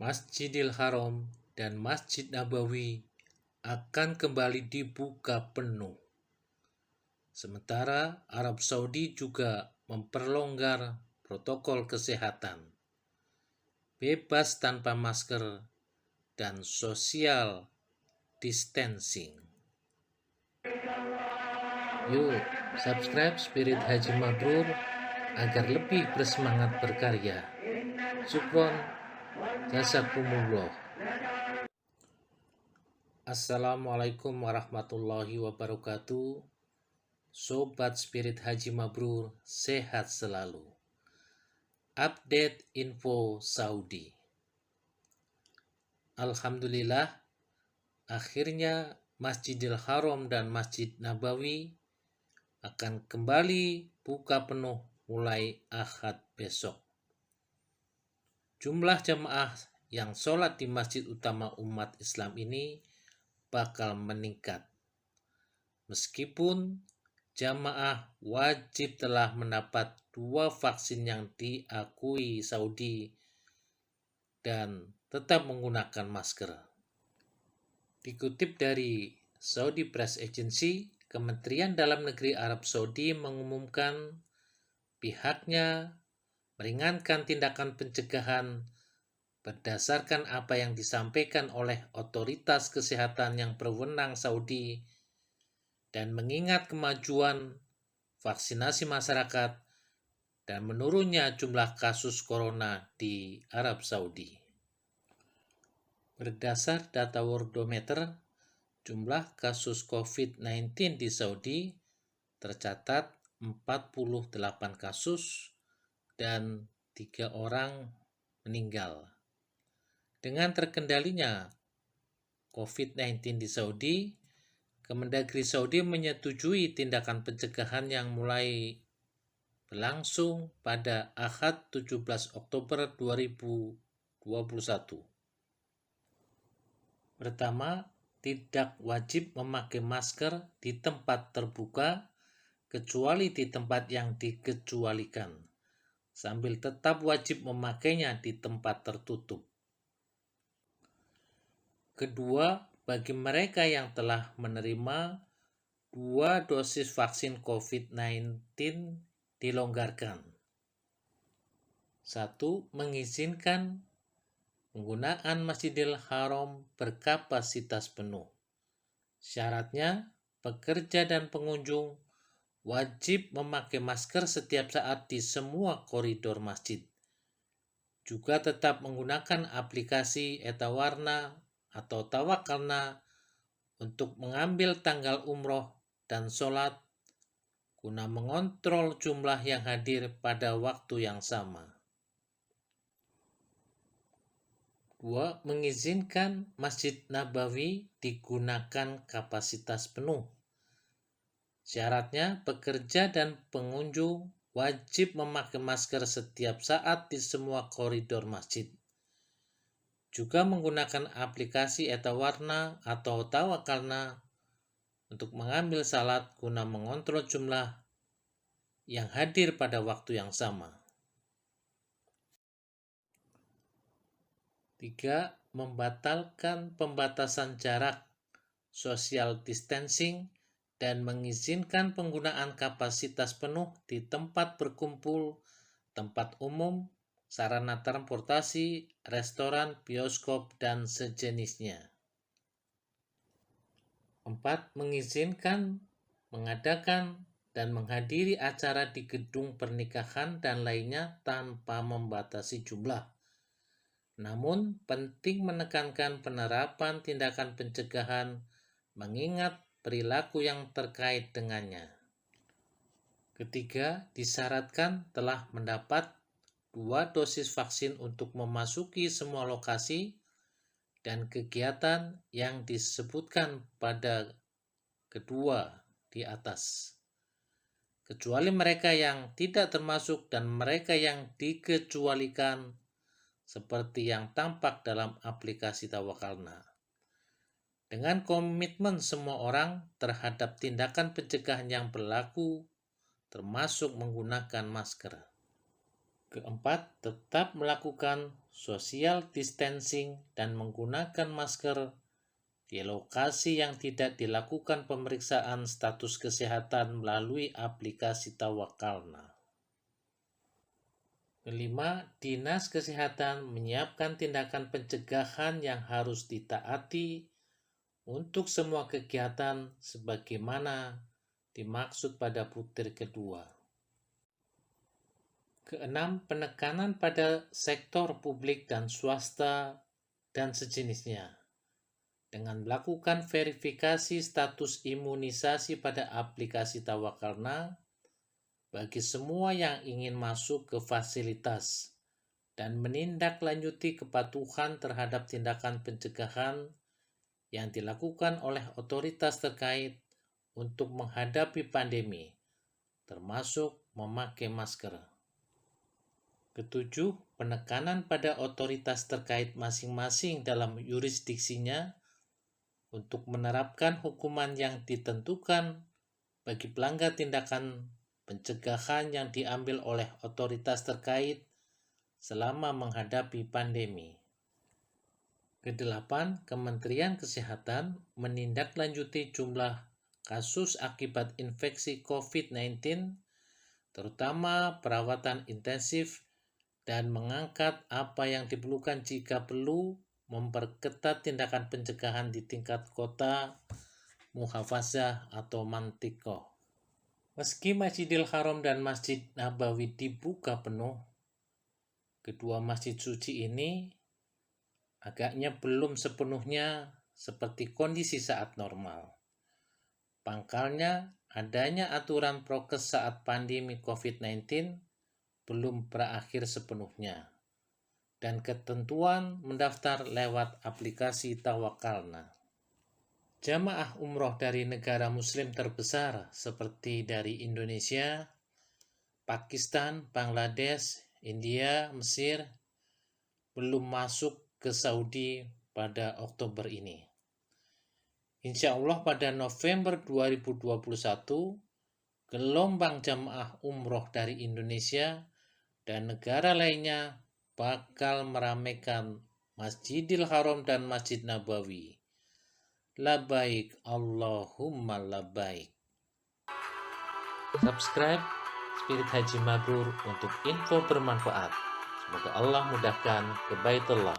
Masjidil Haram dan Masjid Nabawi akan kembali dibuka penuh. Sementara Arab Saudi juga memperlonggar protokol kesehatan, bebas tanpa masker, dan social distancing. Yuk, subscribe Spirit Haji Mabrur agar lebih bersemangat berkarya. Syukron, jazakumullah. Assalamualaikum warahmatullahi wabarakatuh. Sobat Spirit Haji Mabrur, sehat selalu. Update info Saudi. Alhamdulillah, akhirnya Masjidil Haram dan Masjid Nabawi akan kembali buka penuh mulai Ahad besok. Jumlah jamaah yang sholat di masjid utama umat Islam ini bakal meningkat. Meskipun jamaah wajib telah mendapat 2 vaksin yang diakui Saudi dan tetap menggunakan masker. Dikutip dari Saudi Press Agency, Kementerian Dalam Negeri Arab Saudi mengumumkan pihaknya meringankan tindakan pencegahan berdasarkan apa yang disampaikan oleh otoritas kesehatan yang berwenang Saudi dan mengingat kemajuan vaksinasi masyarakat dan menurunnya jumlah kasus corona di Arab Saudi. Berdasar data Worldometer, jumlah kasus COVID-19 di Saudi tercatat 48 kasus dan 3 orang meninggal. Dengan terkendalinya COVID-19 di Saudi, Kemendagri Saudi menyetujui tindakan pencegahan yang mulai berlangsung pada Ahad 17 Oktober 2021. Pertama, tidak wajib memakai masker di tempat terbuka kecuali di tempat yang dikecualikan, sambil tetap wajib memakainya di tempat tertutup. Kedua, bagi mereka yang telah menerima 2 dosis vaksin COVID-19 dilonggarkan. 1. Mengizinkan penggunaan Masjidil Haram berkapasitas penuh. Syaratnya, pekerja dan pengunjung wajib memakai masker setiap saat di semua koridor masjid. Juga tetap menggunakan aplikasi Etawarna atau Tawakalna untuk mengambil tanggal umroh dan sholat guna mengontrol jumlah yang hadir pada waktu yang sama. 2. Mengizinkan Masjid Nabawi digunakan kapasitas penuh. Syaratnya, pekerja dan pengunjung wajib memakai masker setiap saat di semua koridor masjid. Juga menggunakan aplikasi Etawarna atau Tawakalna untuk mengambil salat guna mengontrol jumlah yang hadir pada waktu yang sama. 3. Membatalkan pembatasan jarak social distancing dan mengizinkan penggunaan kapasitas penuh di tempat berkumpul, tempat umum, sarana transportasi, restoran, bioskop, dan sejenisnya. 4. Mengizinkan mengadakan dan menghadiri acara di gedung pernikahan dan lainnya tanpa membatasi jumlah. Namun, penting menekankan penerapan tindakan pencegahan mengingat perilaku yang terkait dengannya. Ketiga, disyaratkan telah mendapat 2 dosis vaksin untuk memasuki semua lokasi dan kegiatan yang disebutkan pada kedua di atas, kecuali mereka yang tidak termasuk dan mereka yang dikecualikan seperti yang tampak dalam aplikasi Tawakalna. Dengan komitmen semua orang terhadap tindakan pencegahan yang berlaku, termasuk menggunakan masker. Keempat, tetap melakukan social distancing, dan menggunakan masker di lokasi yang tidak dilakukan pemeriksaan status kesehatan melalui aplikasi Tawakalna. Kelima, Dinas Kesehatan menyiapkan tindakan pencegahan yang harus ditaati untuk semua kegiatan sebagaimana dimaksud pada butir kedua. Keenam, penekanan pada sektor publik dan swasta dan sejenisnya dengan melakukan verifikasi status imunisasi pada aplikasi Tawakalna bagi semua yang ingin masuk ke fasilitas dan menindaklanjuti kepatuhan terhadap tindakan pencegahan yang dilakukan oleh otoritas terkait untuk menghadapi pandemi, termasuk memakai masker. Ketujuh, penekanan pada otoritas terkait masing-masing dalam yurisdiksinya untuk menerapkan hukuman yang ditentukan bagi pelanggar tindakan pencegahan yang diambil oleh otoritas terkait selama menghadapi pandemi. Kedelapan, Kementerian Kesehatan menindaklanjuti jumlah kasus akibat infeksi COVID-19, terutama perawatan intensif, dan mengangkat apa yang diperlukan jika perlu memperketat tindakan pencegahan di tingkat kota, muhafazah, atau mantikoh. Meski Masjidil Haram dan Masjid Nabawi dibuka penuh, kedua masjid suci ini agaknya belum sepenuhnya seperti kondisi saat normal. Pangkalnya, adanya aturan prokes saat pandemi COVID-19 belum berakhir sepenuhnya, dan ketentuan mendaftar lewat aplikasi Tawakalna. Jamaah umroh dari negara muslim terbesar seperti dari Indonesia, Pakistan, Bangladesh, India, Mesir belum masuk ke Saudi pada Oktober ini. Insya Allah pada November 2021, gelombang jamaah umroh dari Indonesia dan negara lainnya bakal meramaikan Masjidil Haram dan Masjid Nabawi. Labbaik Allahumma labbaik. Subscribe Spirit Haji Mabrur untuk info bermanfaat. Semoga Allah mudahkan ke Baitullah.